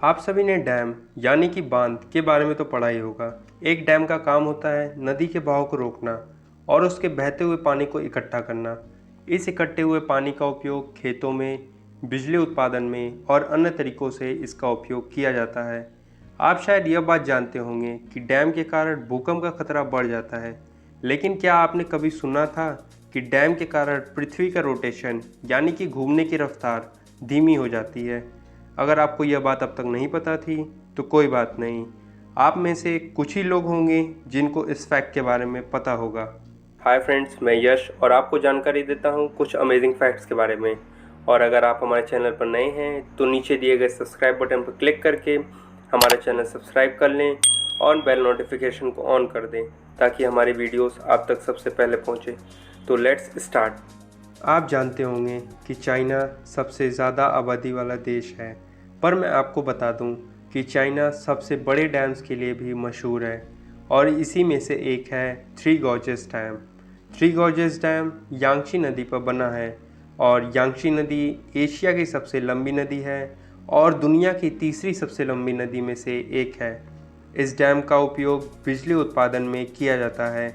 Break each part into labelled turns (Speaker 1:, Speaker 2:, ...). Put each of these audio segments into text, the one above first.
Speaker 1: आप सभी ने डैम यानी कि बांध के बारे में तो पढ़ा ही होगा। एक डैम का काम होता है नदी के बहाव को रोकना और उसके बहते हुए पानी को इकट्ठा करना। इस इकट्ठे हुए पानी का उपयोग खेतों में, बिजली उत्पादन में और अन्य तरीकों से इसका उपयोग किया जाता है। आप शायद यह बात जानते होंगे कि डैम के कारण भूकंप का खतरा बढ़ जाता है, लेकिन क्या आपने कभी सुना था कि डैम के कारण पृथ्वी का रोटेशन यानी कि घूमने की रफ्तार धीमी हो जाती है? अगर आपको यह बात अब तक नहीं पता थी तो कोई बात नहीं, आप में से कुछ ही लोग होंगे जिनको इस फैक्ट के बारे में पता होगा। हाय फ्रेंड्स, मैं यश और आपको जानकारी देता हूँ कुछ अमेजिंग फैक्ट्स के बारे में। और अगर आप हमारे चैनल पर नए हैं तो नीचे दिए गए सब्सक्राइब बटन पर क्लिक करके हमारा चैनल सब्सक्राइब कर लें और बेल नोटिफिकेशन को ऑन कर दें ताकि हमारी वीडियोस आप तक सबसे पहले पहुँचे। तो लेट्स स्टार्ट। आप जानते होंगे कि चाइना सबसे ज़्यादा आबादी वाला देश है, पर मैं आपको बता दूं कि चाइना सबसे बड़े डैम्स के लिए भी मशहूर है और इसी में से एक है three gorges dam. Three gorges dam यांगशी नदी पर बना है और यांगशी नदी एशिया की सबसे लंबी नदी है और दुनिया की तीसरी सबसे लंबी नदी में से एक है। इस डैम का उपयोग बिजली उत्पादन में किया जाता है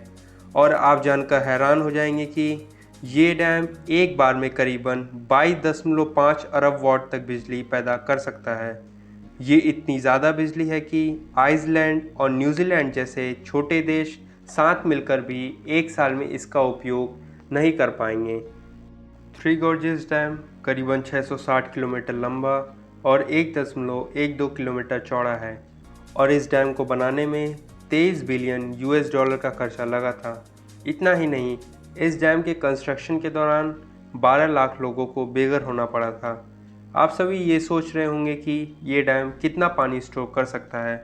Speaker 1: और आप जानकर हैरान हो जाएंगे कि ये डैम एक बार में करीबन 22.5 अरब वाट तक बिजली पैदा कर सकता है। ये इतनी ज़्यादा बिजली है कि आइसलैंड और न्यूजीलैंड जैसे छोटे देश साथ मिलकर भी एक साल में इसका उपयोग नहीं कर पाएंगे। थ्री गॉर्जेस डैम करीबन 660 किलोमीटर लंबा और 1.12 किलोमीटर चौड़ा है और इस डैम को बनाने में 23 बिलियन यूएस डॉलर का खर्चा लगा था। इतना ही नहीं, इस डैम के कंस्ट्रक्शन के दौरान 12 लाख लोगों को बेघर होना पड़ा था। आप सभी ये सोच रहे होंगे कि ये डैम कितना पानी स्टोर कर सकता है।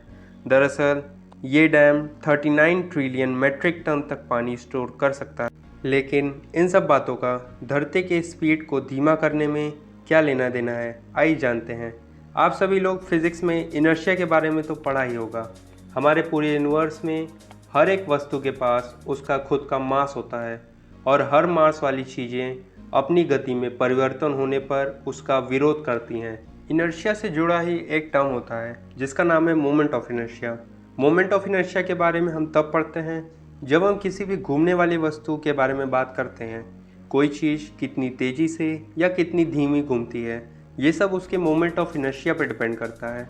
Speaker 1: दरअसल ये डैम 39 ट्रिलियन मेट्रिक टन तक पानी स्टोर कर सकता है। लेकिन इन सब बातों का धरती के स्पीड को धीमा करने में क्या लेना देना है, आइए जानते हैं। आप सभी लोग फिज़िक्स में इनर्शिया के बारे में तो पढ़ा ही होगा। हमारे पूरे यूनिवर्स में हर एक वस्तु के पास उसका खुद का मास होता है और हर मास वाली चीज़ें अपनी गति में परिवर्तन होने पर उसका विरोध करती हैं। इनर्शिया से जुड़ा ही एक टर्म होता है जिसका नाम है moment of inertia. Moment of inertia के बारे में हम तब पढ़ते हैं जब हम किसी भी घूमने वाली वस्तु के बारे में बात करते हैं। कोई चीज़ कितनी तेज़ी से या कितनी धीमी घूमती है, ये सब उसके मोमेंट ऑफ इनर्शिया पर डिपेंड करता है।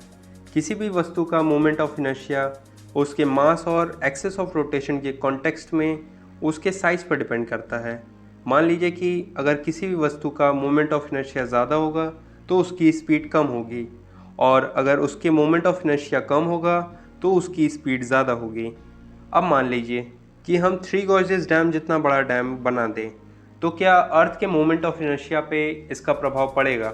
Speaker 1: किसी भी वस्तु का मोमेंट ऑफ इनर्शिया उसके मास और एक्सेस ऑफ रोटेशन के कॉन्टेक्स्ट में उसके साइज़ पर डिपेंड करता है। मान लीजिए कि अगर किसी भी वस्तु का मोमेंट ऑफ इनर्शिया ज़्यादा होगा तो उसकी स्पीड कम होगी और अगर उसके मोमेंट ऑफ इनर्शिया कम होगा तो उसकी स्पीड ज़्यादा होगी। अब मान लीजिए कि हम थ्री गॉर्जेस डैम जितना बड़ा डैम बना दें, तो क्या अर्थ के मोमेंट ऑफ इनर्शिया पे इसका प्रभाव पड़ेगा?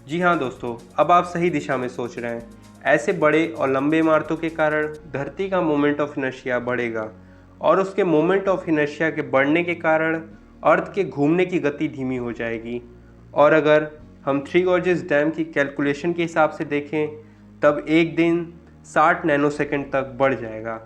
Speaker 1: जी हाँ दोस्तों, अब आप सही दिशा में सोच रहे हैं। ऐसे बड़े और लंबे इमारतों के कारण धरती का मोमेंट ऑफ इनर्शिया बढ़ेगा और उसके मोमेंट ऑफ इनर्शिया के बढ़ने के कारण अर्थ के घूमने की गति धीमी हो जाएगी। और अगर हम थ्री गॉर्जेस डैम की कैलकुलेशन के हिसाब से देखें तब एक दिन 60 नैनोसेकंड तक बढ़ जाएगा।